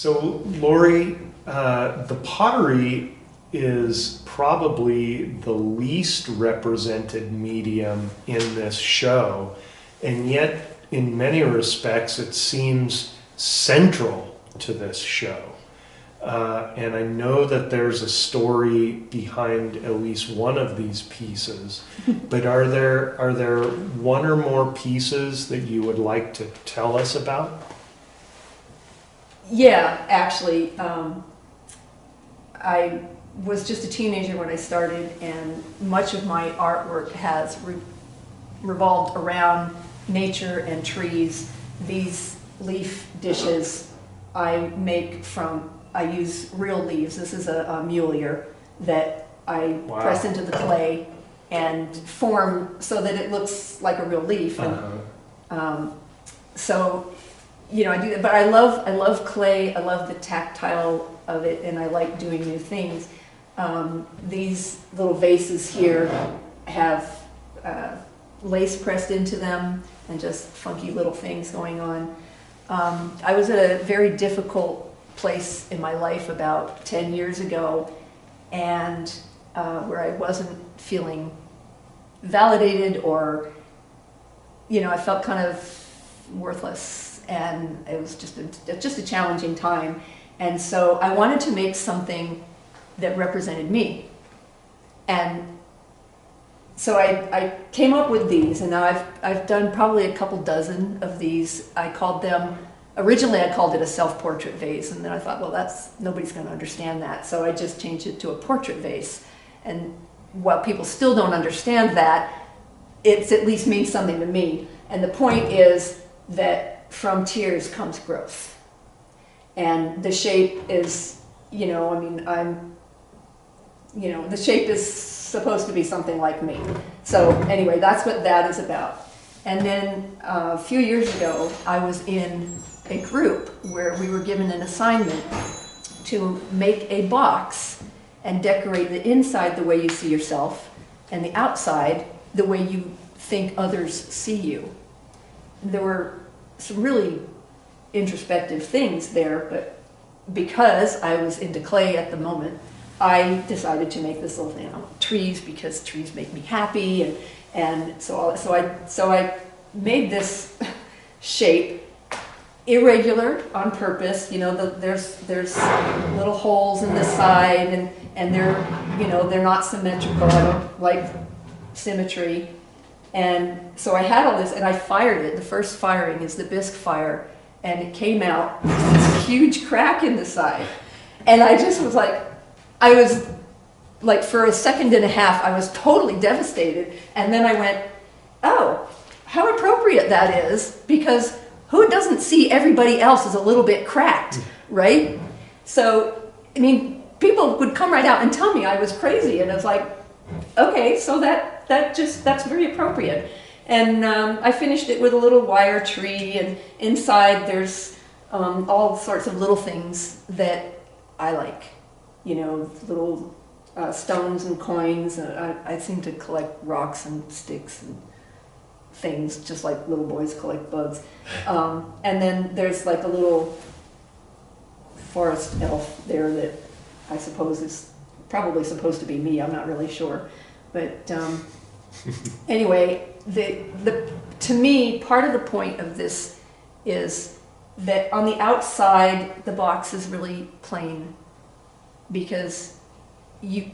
So, Lori, the pottery is probably the least represented medium in this show, and yet, in many respects, it seems central to this show. And I know that there's a story behind at least one of these pieces, but are there one or more pieces that you would like to tell us about? Yeah, actually, I was just a teenager when I started, and much of my artwork has revolved around nature and trees. These leaf dishes I make I use real leaves. This is a mulier that I press into the clay and form so that it looks like a real leaf. And, so, you know, I do that, but I love clay. I love the tactile of it, and I like doing new things. These little vases here have lace pressed into them and just funky little things going on. I was at a very difficult place in my life about 10 years ago, and where I wasn't feeling validated, or, you know, I felt kind of worthless, and it was just a challenging time. And so I wanted to make something that represented me. And so I came up with these, and now I've done probably a couple dozen of these. Originally I called it a self-portrait vase, and then I thought, well, nobody's going to understand that. So I just changed it to a portrait vase. And while people still don't understand that, it at least means something to me. And the point is that from tears comes growth. And the shape is, you know, I mean, the shape is supposed to be something like me. So anyway, that's what that is about. And then a few years ago, I was in a group where we were given an assignment to make a box and decorate the inside the way you see yourself, and the outside the way you think others see you. There were some really introspective things there, but because I was into clay at the moment, I decided to make this little thing on trees, because trees make me happy, and so I made this shape, irregular on purpose. You know, there's little holes in the side, and they're not symmetrical. I don't like symmetry, and so I had all this, and I fired it. The first firing is the bisque fire, and it came out this huge crack in the side, and I just was like, for a second and a half, I was totally devastated. And then I went, oh, how appropriate that is, because who doesn't see everybody else as a little bit cracked, right? So, I mean, people would come right out and tell me I was crazy, and I was like, okay, so that's very appropriate. And I finished it with a little wire tree, and inside there's all sorts of little things that I like. You know, little stones and coins. I seem to collect rocks and sticks and things, just like little boys collect bugs. And then there's like a little forest elf there that I suppose is probably supposed to be me. I'm not really sure. But anyway, to me, part of the point of this is that on the outside, the box is really plain, because you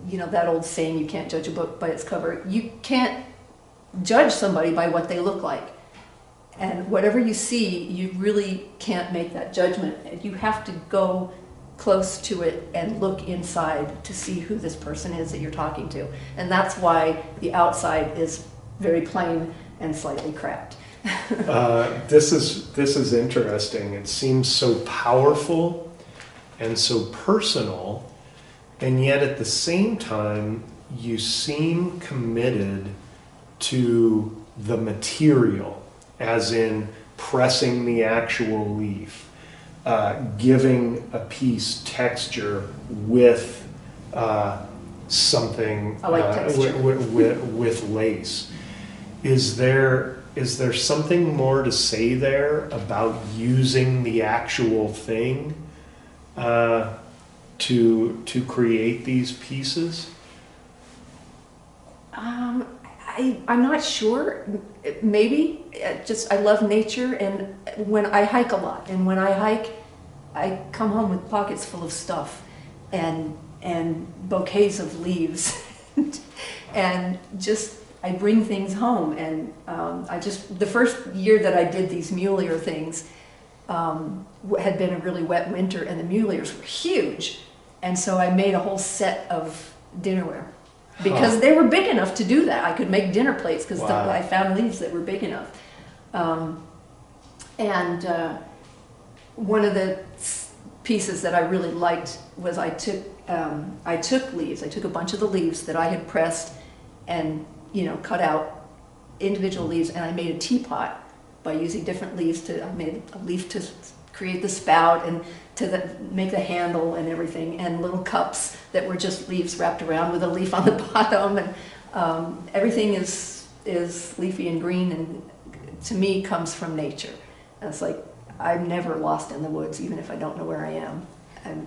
know that old saying, you can't judge a book by its cover. You can't judge somebody by what they look like. And whatever you see, you really can't make that judgment. You have to go close to it and look inside to see who this person is that you're talking to. And that's why the outside is very plain and slightly cracked. This is interesting. It seems so powerful and so personal, and yet at the same time, you seem committed to the material, as in pressing the actual leaf, giving a piece texture with something I like texture. with lace. Is there is there something more to say there about using the actual thing to create these pieces? I'm not sure. Maybe. I love nature, and when I hike a lot, and when I hike, I come home with pockets full of stuff, and bouquets of leaves, and just I bring things home. And the first year that I did these Mulier things had been a really wet winter, and the Muliers were huge, and so I made a whole set of dinnerware. Because they were big enough to do that. I could make dinner plates because Wow. I found leaves that were big enough. One of the pieces that I really liked was I took leaves. I took a bunch of the leaves that I had pressed and cut out individual leaves, and I made a teapot by using different leaves. I made a leaf to create the spout, and make the handle and everything, and little cups that were just leaves wrapped around with a leaf on the bottom, and everything is leafy and green, and to me comes from nature. And it's like I'm never lost in the woods, even if I don't know where I am. And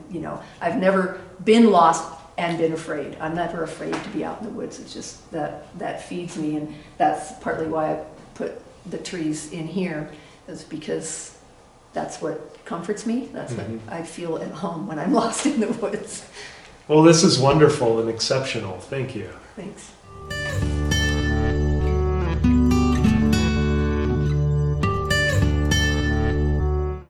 I've never been lost and been afraid. I'm never afraid to be out in the woods. It's just that feeds me, and that's partly why I put the trees in here, is because that's what comforts me. That's what I feel at home when I'm lost in the woods. Well, this is wonderful and exceptional. Thank you. Thanks.